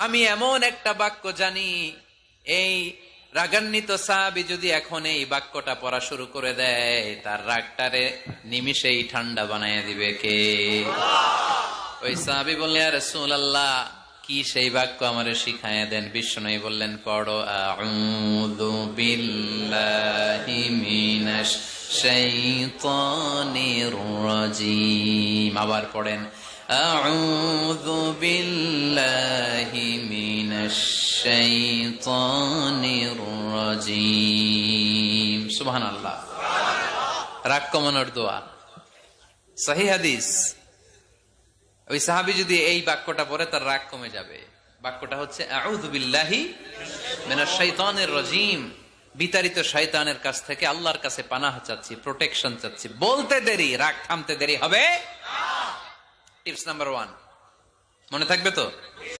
আমি এমন একটা বাক্য জানি, এই রাগান্বিত সাহাবী যদি এখন এই বাক্যটা পড়া শুরু করে দেয়, তার রাগটারে নিমিষেই ঠান্ডা বানায় দিবে কে? ওই সাহাবী বললেন, ইয়া রাসূলুল্লাহ, কি সেই বাক্য আমারে শিখায়া দেন। বিশ্বনবী বললেন, পড়ো আউযু বিল্লাহি মিনাশ শাইতানির রাজিম। আবার পড়েন আউযু বিল্লাহি মিনাশ শাইতানির রাজিম। সুবহানাল্লাহ। রাগ কমানোর দোয়া, সহিহ হাদিস। ওই সাহাবী যদি এই বাক্যটা পড়ে, তার রাগ কমে যাবে। বাক্যটা হচ্ছে আউযু বিল্লাহি মিনাশ শাইতানির রাজিম। বিতাড়িত শয়তানের কাছ থেকে আল্লাহর কাছে পানাহ চাচ্ছি, প্রোটেকশন চাচ্ছি। বলতে দেরি, রাগ থামতে দেরি হবে। টিপস নাম্বার 1 মনে থাকবে তো?